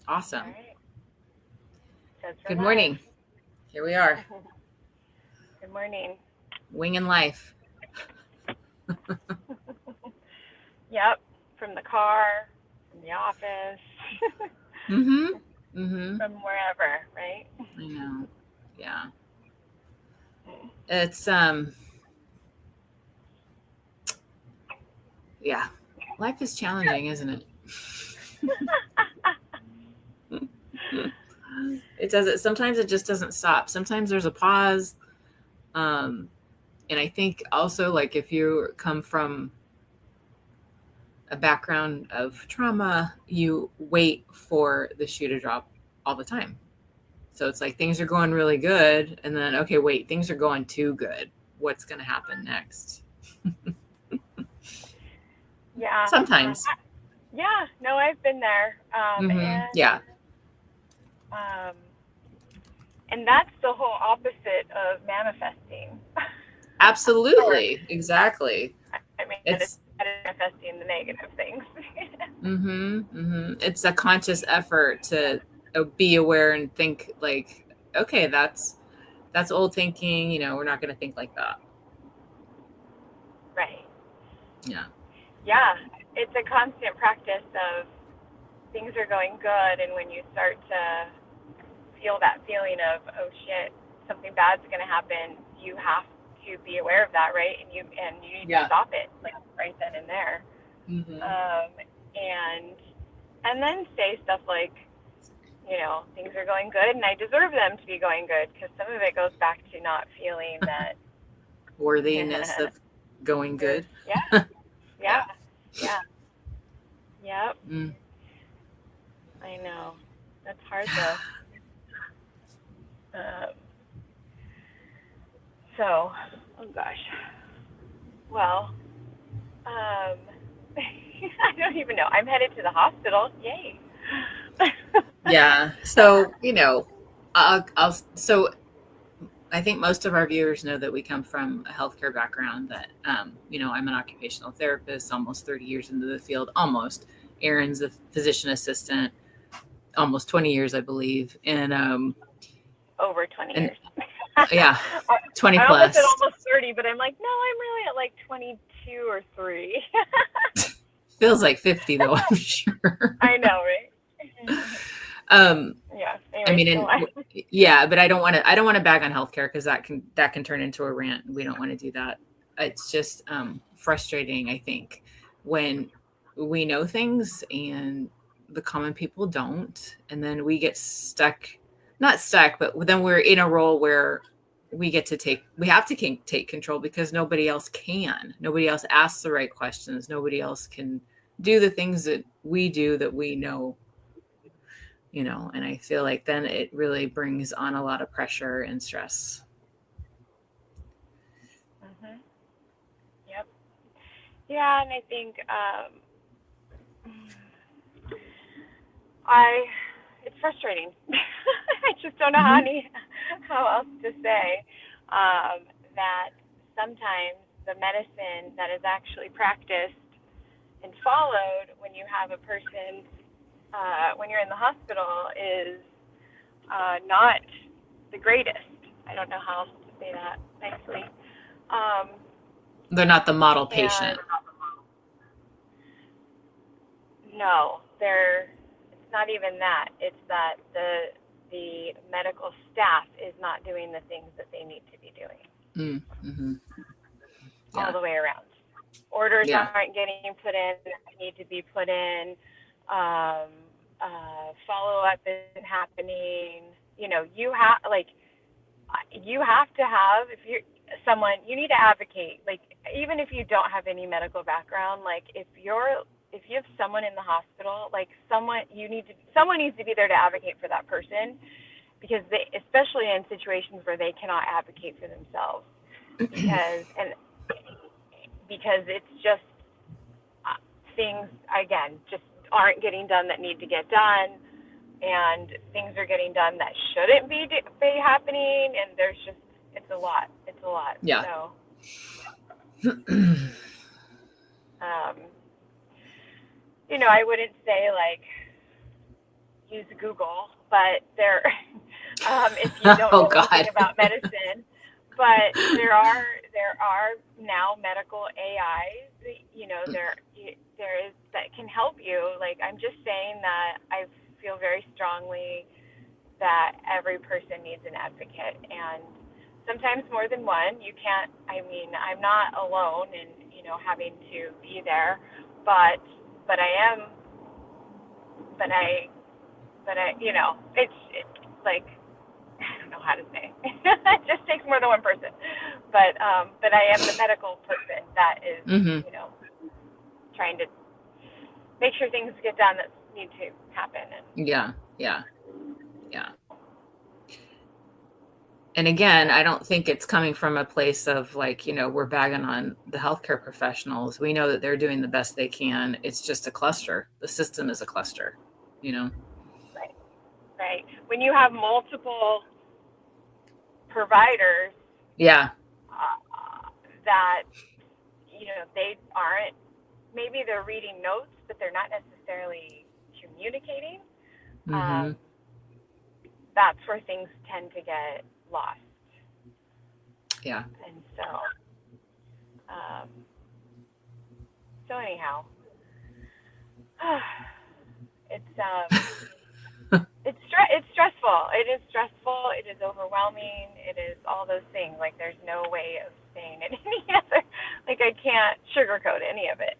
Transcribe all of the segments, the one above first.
Awesome. All right. Says we're Good live. morning. Here we are, Good morning. winging life. Yep. From the car, from the office, Mm-hmm. Mm-hmm. from wherever, right? I know. Yeah. Mm. It's yeah. Life is challenging, isn't it? It doesn't sometimes it just doesn't stop. Sometimes there's a pause. Um, and I think also like if you come from a background of trauma, you wait for the shoe to drop all the time. So it's like things are going really good, and then okay, wait, things are going too good. What's going to happen next? Yeah. Sometimes. Yeah. No, I've been there. Mm-hmm. Yeah, Um, and that's the whole opposite of manifesting. Or, absolutely, exactly. I mean, it's It's manifesting the negative things. mm-hmm, mm-hmm. It's a conscious effort to be aware and think like, okay, that's old thinking. We're not going to think like that. Right. Yeah. Yeah. It's a constant practice of things are going good, and when you start to feel that feeling of, oh shit, something bad's going to happen, you have to be aware of that, right? And you need to Yeah. stop it, like right then and there. Mm-hmm. Um, and then say stuff like, things are going good, and I deserve them to be going good, because some of it goes back to not feeling that. Worthiness of going You're, good. yeah, Yeah. yeah, yeah, yep. Mm. I know that's hard though. Um, so, oh gosh. Well, I don't even know. I'm headed to the hospital. Yay. Yeah. So, so I think most of our viewers know that we come from a healthcare background that, I'm an occupational therapist, almost 30 years into the field, almost. Erin's a physician assistant, almost 20 years, I believe. Over 20 And years. yeah, 20 I almost said plus. almost 30, but I'm like, no, I'm really at like 22 or 3. Feels like 50 though, I'm sure. I know, right? um, Yeah. I Anyways, mean, go on. yeah, but I don't want to bag on healthcare because that can turn into a rant. We don't want to do that. It's just frustrating, I think, when we know things and the common people don't, and then we get stuck, not stuck, but then we're in a role where we have to take control because nobody else can. Nobody else asks the right questions. Nobody else can do the things that we do that we know, and I feel like then it really brings on a lot of pressure and stress. Mhm. Yep. Yeah, and I think I it's frustrating. I just don't know Hmm. how else to say that sometimes the medicine that is actually practiced and followed when you have a person when you're in the hospital is not the greatest. I don't know how else to say that nicely. Um, They're not the model and patient. no, they're. It's not even that. It's that the medical staff is not doing the things that they need to be doing Mm-hmm. all Yeah, the way around. Orders yeah, aren't getting put in that need to be put in. Um, Follow up isn't happening. You have to have, if you're someone, you need to advocate. Like, even if you don't have any medical background, like if you have someone in the hospital, like someone needs to be there to advocate for that person, because especially in situations where they cannot advocate for themselves, because it's just things again just aren't getting done that need to get done, and things are getting done that shouldn't be happening, and it's a lot. It's a lot. yeah. So um, I wouldn't say like use Google, but there, if you don't Oh know anything God. about medicine, but there are now medical AIs, there is that can help you. Like, I'm just saying that I feel very strongly that every person needs an advocate, and sometimes more than one. You can't, I mean, I'm not alone in, having to be there, but I am, but I, it's like, I don't know how to say. It just takes more than one person. But I am the medical person that is, Hmm. trying to make sure things get done that need to happen. Yeah. And again, I don't think it's coming from a place of like, we're bagging on the healthcare professionals. We know that they're doing the best they can. It's just a cluster. The system is a cluster, Right. Right. When you have multiple providers, Yeah. that, they aren't, maybe they're reading notes, but they're not necessarily communicating. Hmm. That's where things tend to get lost. Yeah. And so anyhow, it's stressful. It is stressful. It is overwhelming. It is all those things. Like, there's no way of saying it any other. Like, I can't sugarcoat any of it.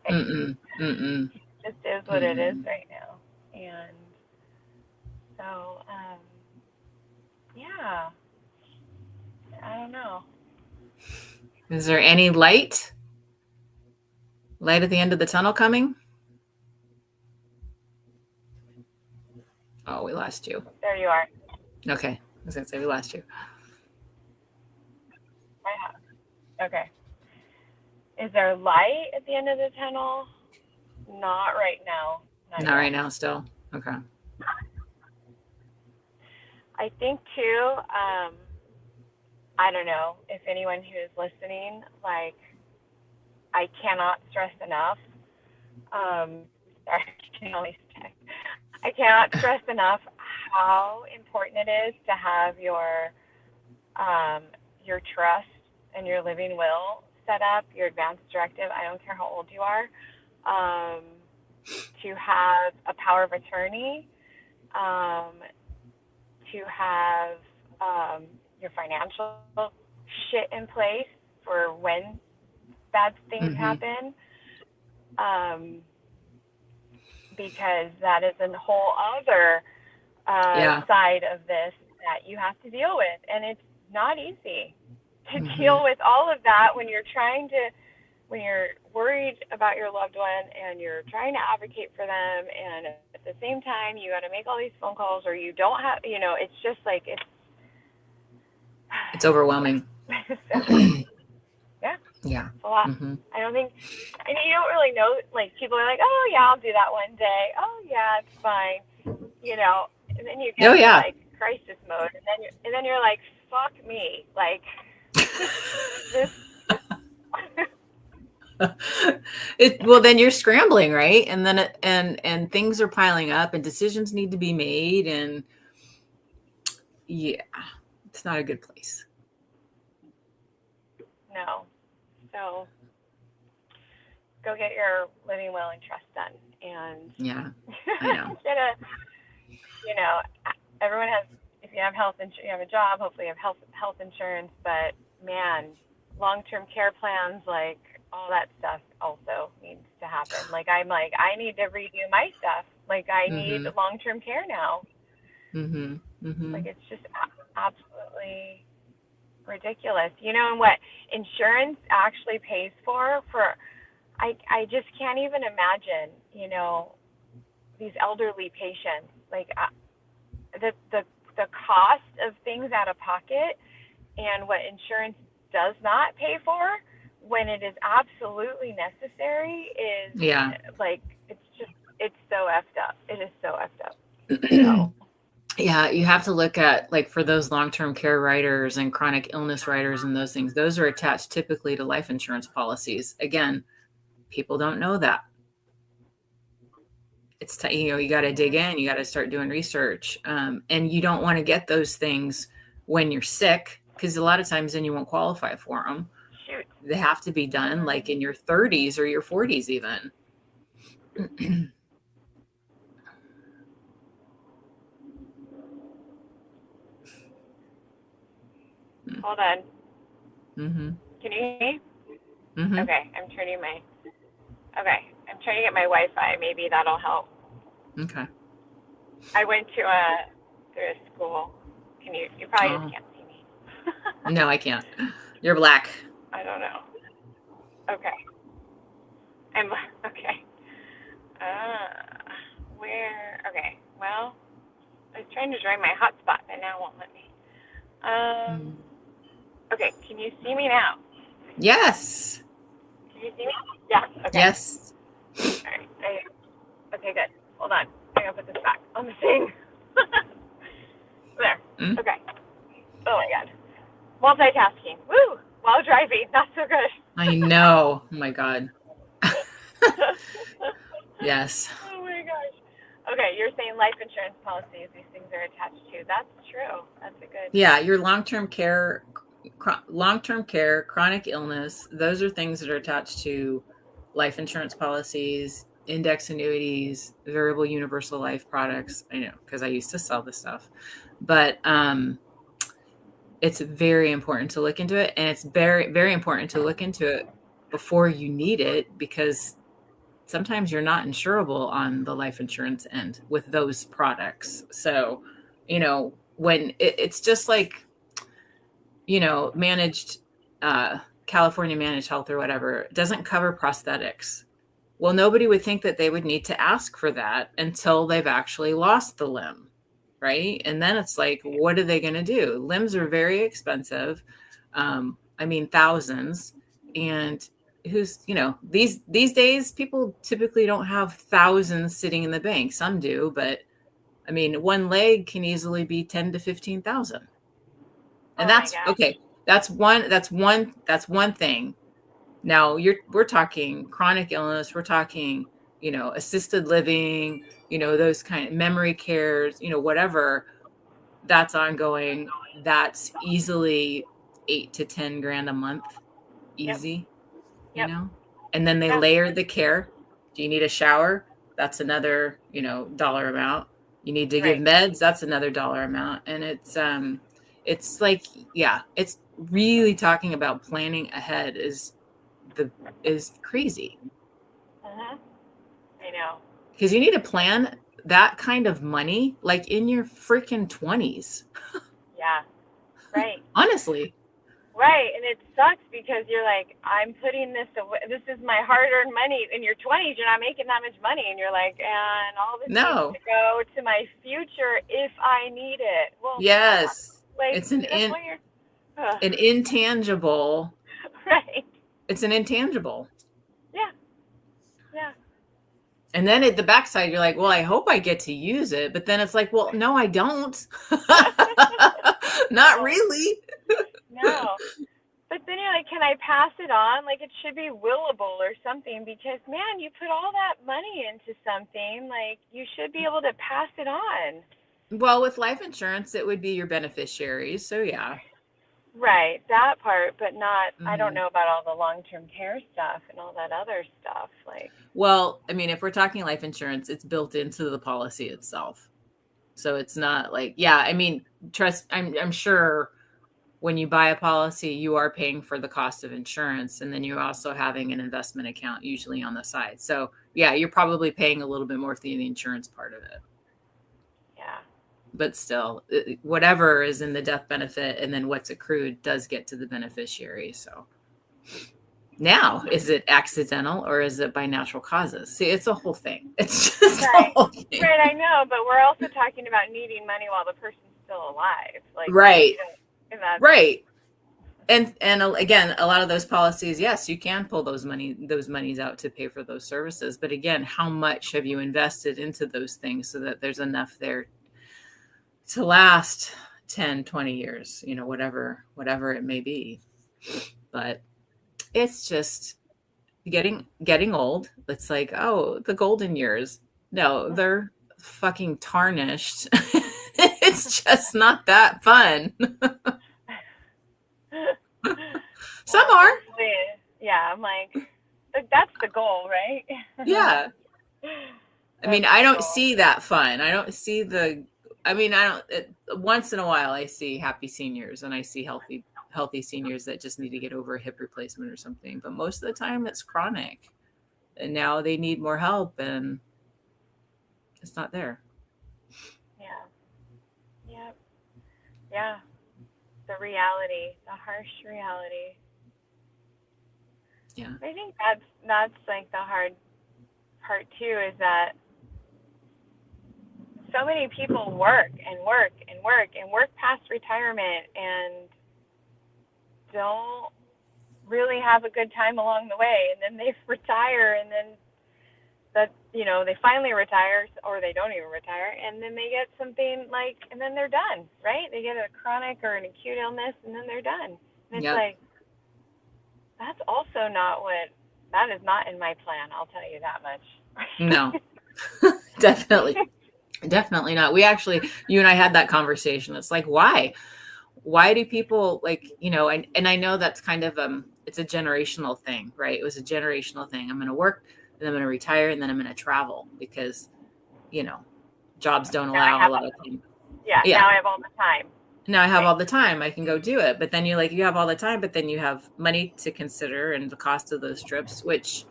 Mm-mm. Mm-mm. It just is what it is right now. And so, yeah, I don't know. Is there any light at the end of the tunnel coming? Oh, we lost you. There you are. Okay. I was going to say we lost you. Okay. Is there light at the end of the tunnel? Not right now. Not right now still. Okay. I think too, I don't know if anyone who is listening, like, I cannot stress enough. Sorry, I cannot stress enough how important it is to have your trust and your living will set up, your advance directive. I don't care how old you are. To have a power of attorney, to have your financial shit in place for when bad things happen, because that is a whole other side of this that you have to deal with, and it's not easy to deal with all of that when you're worried about your loved one and you're trying to advocate for them, and at the same time you got to make all these phone calls, or you don't have, it's just like, it's overwhelming. Yeah. It's a lot. I don't think, and you don't really know, like, people are like, oh yeah, I'll do that one day. Oh yeah, it's fine. And then you get like crisis mode, and then you're like, fuck me, like, this. Well, then you're scrambling, right? And then and things are piling up, and decisions need to be made, and yeah, it's not a good place. No. So go get your living will and trust done, and I know. Everyone has. If you have you have a job. Hopefully, you have health insurance. But man, long-term care plans, like, all that stuff also needs to happen. Like, I need to redo my stuff. Like, I need long-term care now. Like, it's just absolutely ridiculous. And what insurance actually pays for I just can't even imagine, these elderly patients, like, the cost of things out of pocket, and what insurance does not pay for when it is absolutely necessary is like, it's so effed up. It is so effed up. So. Yeah, you have to look at, like, for those long-term care riders and chronic illness riders and those things, those are attached typically to life insurance policies. Again, people don't know that. you got to dig in, you got to start doing research. And you don't want to get those things when you're sick, because a lot of times then you won't qualify for them. Shoot. They have to be done like in your 30s or your 40s even. Hold on. Mm-hmm. Can you hear me? Mm-hmm. Okay, I'm trying to get my Wi-Fi. Maybe that'll help. Okay. I went to a school. You probably just can't see me. No, I can't. You're black. I don't know. Okay. Okay. Where? Okay. Well, I was trying to join my hotspot, and now it won't let me. Okay. Can you see me now? Yes. Can you see me? Yeah. Okay. Yes. All right. Okay. Good. Hold on. I'm gonna put this back on the thing. There. Mm. Okay. Oh my God. Multitasking. Woo! While driving. Not so good. I know. Oh my God. Yes. Oh my gosh. Okay, you're saying life insurance policies, these things are attached to. That's true. That's a good. Yeah, your long-term care, chronic illness, those are things that are attached to life insurance policies, index annuities, variable universal life products. I know, because I used to sell this stuff. But it's very important to look into it. And it's very, very important to look into it before you need it, because sometimes you're not insurable on the life insurance end with those products. So, when it's just like, managed, California managed health or whatever, doesn't cover prosthetics. Well, nobody would think that they would need to ask for that until they've actually lost the limb. Right. And then it's like, what are they going to do? Limbs are very expensive. Thousands. And these days, people typically don't have thousands sitting in the bank. Some do, but one leg can easily be 10 to 15,000. And that's okay. That's one thing. Now we're talking chronic illness. We're talking, assisted living, those kind of memory cares, whatever that's ongoing. That's easily 8 to 10 grand a month. Easy. Yep. And then they layer the care. Do you need a shower? That's another, dollar amount. You need to give meds. That's another dollar amount. And it's like, it's really talking about planning ahead is crazy. I know. Because you need to plan that kind of money like in your freaking 20s. Yeah. Right. Honestly. Right. And it sucks because you're like, I'm putting this away. This is my hard-earned money. In your 20s, you're not making that much money. And you're like, and all this needs to go to my future if I need it. Well, yes. Like, it's an intangible. Right. It's an intangible. Yeah. Yeah. And then at the backside, you're like, well, I hope I get to use it. But then it's like, well, no, I don't. Not really. No. But then you're like, can I pass it on? Like, it should be willable or something because, man, you put all that money into something. Like, you should be able to pass it on. Well, with life insurance, it would be your beneficiaries. So, yeah. Right, that part, but not, I don't know about all the long-term care stuff and all that other stuff. Well, if we're talking life insurance, it's built into the policy itself. So it's not like, trust, I'm sure when you buy a policy, you are paying for the cost of insurance. And then you're also having an investment account usually on the side. So yeah, you're probably paying a little bit more for the insurance part of it. Yeah. But still, whatever is in the death benefit and then what's accrued does get to the beneficiary. So now, is it accidental or is it by natural causes? See, it's a whole thing. It's just right. A whole thing. Right, I know, but we're also talking about needing money while the person's still alive. Right. Right. And again, a lot of those policies, yes, you can pull those monies out to pay for those services. But again, how much have you invested into those things so that there's enough there to last 10, 20 years, whatever it may be. But it's just getting old. It's like, oh, the golden years, No, they're fucking tarnished. It's just not that fun. Some Well, are. hopefully, yeah. I'm like that's the goal, right? Yeah. I mean, That's I the don't goal. see that fun. I don't see I mean, I don't, once in a while I see happy seniors and I see healthy seniors that just need to get over a hip replacement or something. But most of the time it's chronic and now they need more help and it's not there. Yeah. Yep. Yeah. The reality, the harsh reality. Yeah. I think that's like the hard part too is that so many people work and work and work and work past retirement and don't really have a good time along the way, and then they retire, and then they finally retire, or they don't even retire, and then they get something like, and then they're done, right? They get a chronic or an acute illness, and then they're done. And it's Yep. like, that's also not that is not in my plan, I'll tell you that much. No. Definitely not. You and I had that conversation. It's like, why do people and I know that's kind of it's a generational thing, right? It was a generational thing. I'm going to work, then I'm going to retire, and then I'm going to travel because jobs don't Now I allow a have lot of time. now Yeah. I have all the time. Now I have Right. all the time, I can go do it. But then you have all the time, but then you have money to consider and the cost of those trips, which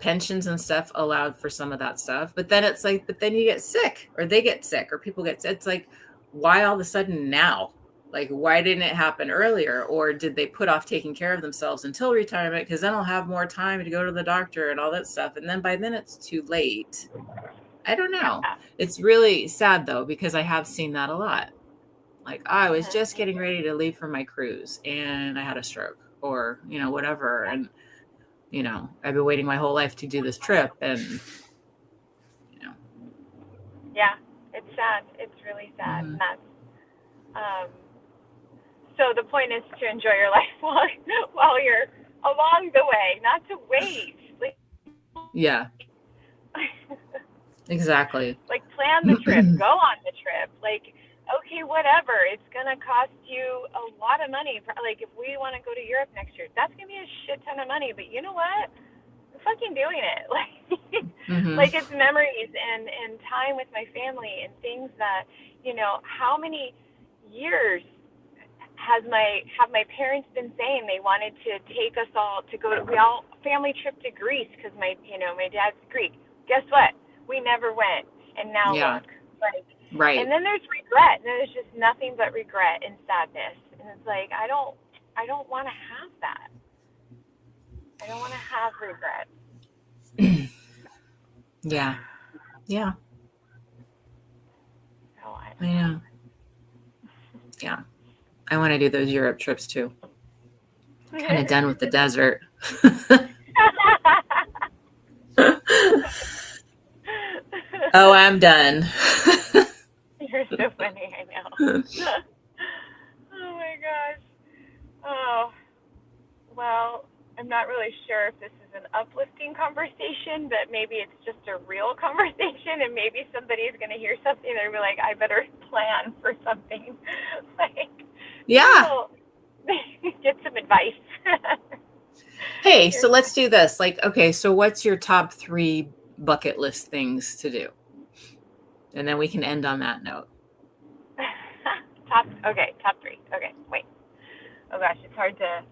pensions and stuff allowed for some of that stuff. But then it's like, but then you get sick or they get sick or people get sick. It's like, why all of a sudden now? Like, why didn't it happen earlier? Or did they put off taking care of themselves until retirement? Because then I'll have more time to go to the doctor and all that stuff. And then by then it's too late. I don't know. Yeah. It's really sad though, because I have seen that a lot. Like, I was just getting ready to leave for my cruise and I had a stroke or, whatever. And I've been waiting my whole life to do this trip and Yeah, it's sad. It's really sad. Mhm. And that's so the point is to enjoy your life while you're along the way, not to wait. Yeah, exactly. Like plan the trip, go on the trip. Like, okay, whatever. It's gonna cost you a lot of money. Like if we want to go to Europe next year, that's gonna be a shit ton of money. But you know what? I'm fucking doing it. Like it's memories and time with my family and things that how many years have my parents been saying they wanted to take us all to go to family trip to Greece because my dad's Greek. Guess what? We never went, and now Yeah. look. Like, Right. and then there's regret. And there's just nothing but regret and sadness. And it's like I don't want to have that. I don't want to have regret. Yeah. Yeah. So I I know. Yeah. I want to do those Europe trips too. Kind of done with the desert. Oh, I'm done. You're so funny, I know. Oh my gosh. Oh, well, I'm not really sure if this is an uplifting conversation, but maybe it's just a real conversation, and maybe somebody's going to hear something and they'll be like, I better plan for something. Like, Yeah. get some advice. Hey, so let's do this. Like, okay, so what's your top 3 bucket list things to do? And then we can end on that note. Top 3. Okay, wait. Oh gosh, it's hard to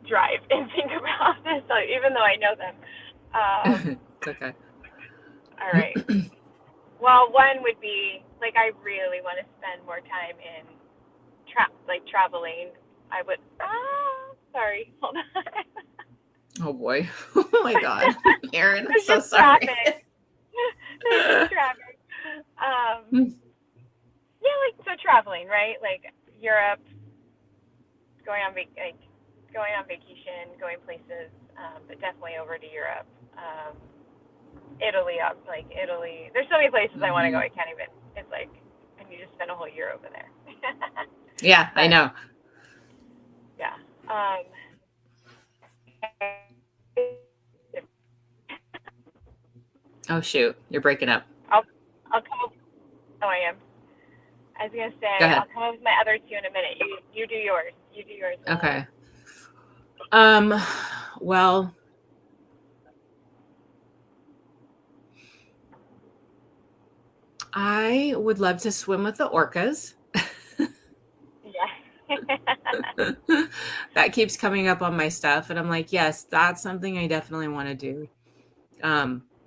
drive and think about this, even though I know them. It's okay. All right. Well, one would be like I really want to spend more time in traveling. I would. Sorry, hold on. Oh boy. Oh my God, Erin, I'm so just sorry. Traffic. There's just traffic. Yeah, like so traveling, right? Like Europe, going on vacation, going places, but definitely over to Europe. Italy, Italy. There's so many places I want to go. I can't even. It's like I need to spend a whole year over there. Yeah, I know. Yeah. Oh shoot, you're breaking up. I'll come up. Oh, I am. I was gonna Go say ahead. I'll come up with my other two in a minute. You do yours. You do yours. Okay. Well, I would love to swim with the orcas. Yeah. That keeps coming up on my stuff, and I'm like, yes, that's something I definitely want to do.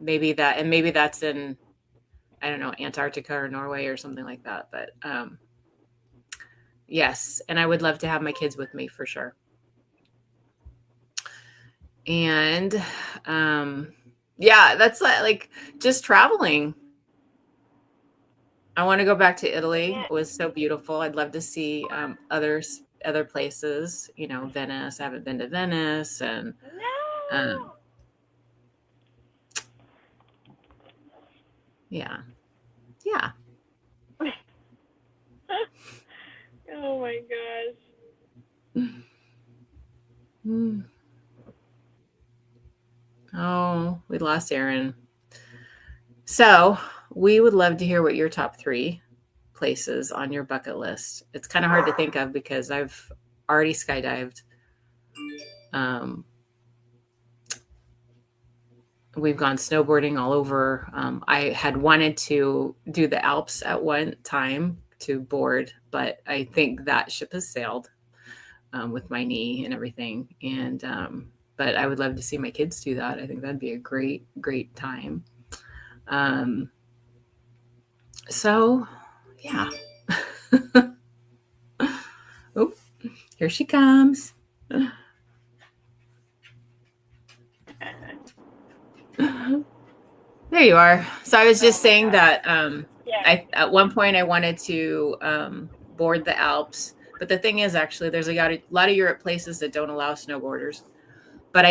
Maybe that, and maybe that's in, I don't know, Antarctica or Norway or something like that. But yes, and I would love to have my kids with me for sure. And yeah, that's like just traveling. I want to go back to Italy. It was so beautiful. I'd love to see other places. You know, Venice. I haven't been to Venice, and No. Yeah. Oh my gosh. Oh, we lost Aaron. So we would love to hear what your top 3 places on your bucket list. It's kind of hard to think of because I've already skydived. We've gone snowboarding all over. I had wanted to do the Alps at one time to board, but I think that ship has sailed with my knee and everything. And but I would love to see my kids do that. I think that'd be a great, great time. So, yeah. Oh, here she comes. There you are. So I was just saying that at one point I wanted to board the Alps, but the thing is, actually, there's a lot of Europe places that don't allow snowboarders. But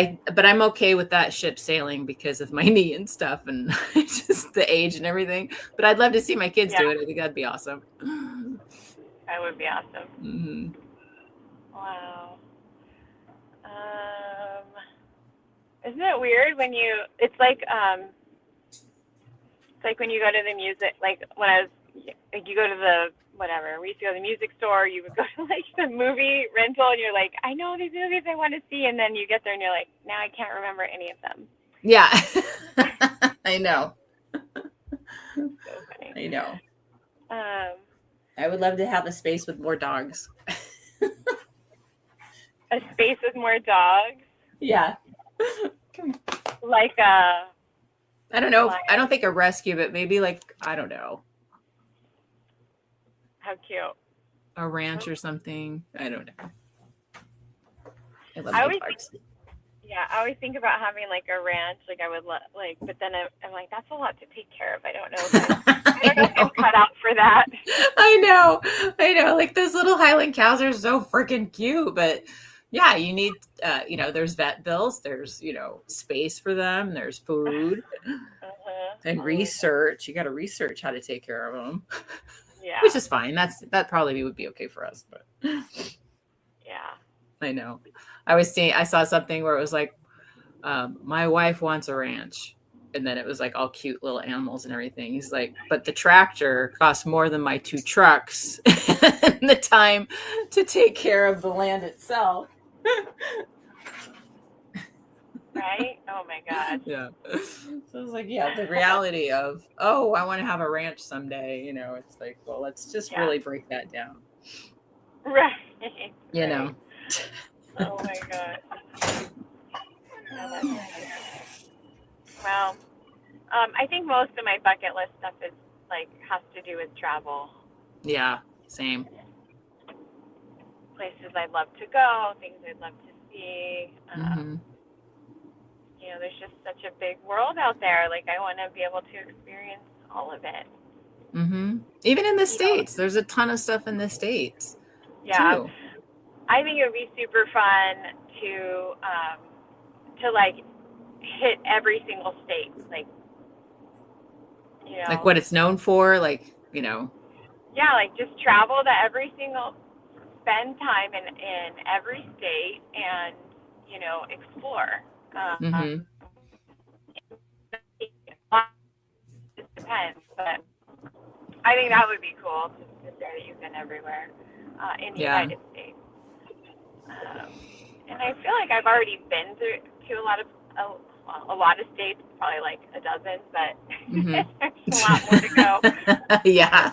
I'm okay with that ship sailing because of my knee and stuff, and just the age and everything. But I'd love to see my kids do it. I think that'd be awesome. That would be awesome. Mm-hmm. Wow. Isn't it weird when it's like when you go to the music, like when you go to the, whatever, we used to go to the music store, you would go to like the movie rental and you're like, I know these movies I want to see. And then you get there and you're like, now I can't remember any of them. Yeah. I know. So funny. I know. I would love to have a space with more dogs. A space with more dogs? Yeah. Like I don't know. I don't think a rescue, but maybe like, I don't know. How cute. A ranch or something. I don't know. I love dogs. I always think about having like a ranch. Like I would but then I'm like, that's a lot to take care of. I don't know if I'm cut out for that. I know. Like those little Highland cows are so freaking cute, but yeah, you need, there's vet bills, there's, space for them, there's food, and research. You got to research how to take care of them. Yeah. Which is fine. That probably would be okay for us, but yeah. I know. I saw something where it was like, my wife wants a ranch. And then it was like all cute little animals and everything. He's like, but the tractor costs more than my 2 trucks and the time to take care of the land itself. Right? Oh my God. Yeah. So I was like, yeah, the reality of, I want to have a ranch someday. It's like, well, let's just really break that down. Right. You know. Oh my God. Well, I think most of my bucket list stuff is has to do with travel. Yeah, same. Places I'd love to go, things I'd love to see. There's just such a big world out there. Like I want to be able to experience all of it. Mm-hmm. Even in the States, there's a ton of stuff in the States. Yeah. Too. I think it would be super fun to hit every single state, like what it's known for, Yeah, just travel to spend time in every state and explore. think that would be cool to say that you've been everywhere in the Yeah. United States. And I feel like I've already been to a lot of states, probably like a dozen, but Mhm. there's a lot more to go. Yeah.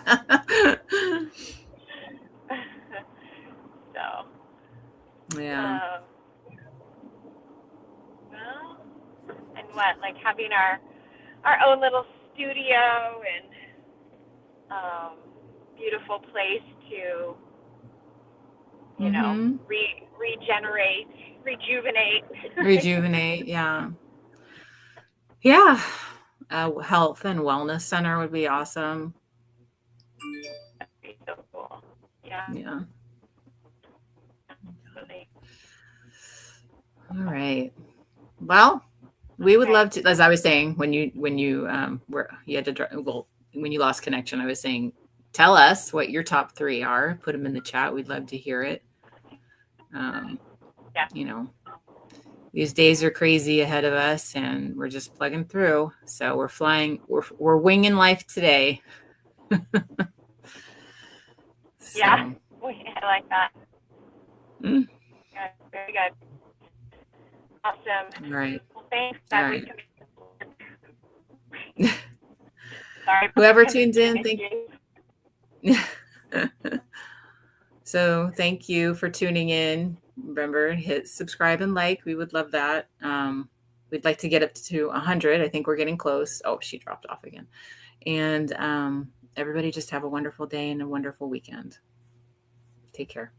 So, Yeah. well, and what, like having our own little studio and beautiful place to, you know, Mhm. regenerate, rejuvenate. Rejuvenate. Yeah. Yeah. A health and wellness center would be awesome. That'd be so cool. Yeah, Yeah. absolutely. All right. Well, we would Okay. love to, as I was saying, when you you had to, well, when you lost connection, I was saying, tell us what your top 3 are. Put them in the chat. We'd love to hear it. Yeah. You know, these days are crazy ahead of us, and we're just plugging through. So we're flying. We're winging life today. Yeah. So, I like that. mm, Yeah, very good. Awesome. all right. Well, thanks. All That right. Sorry. Whoever tunes in, Thank thank you. So thank you for tuning in. Remember, hit subscribe and like. We would love that. We'd like to get up to 100. I think we're getting close. Oh, she dropped off again. And everybody just have a wonderful day and a wonderful weekend. Take care.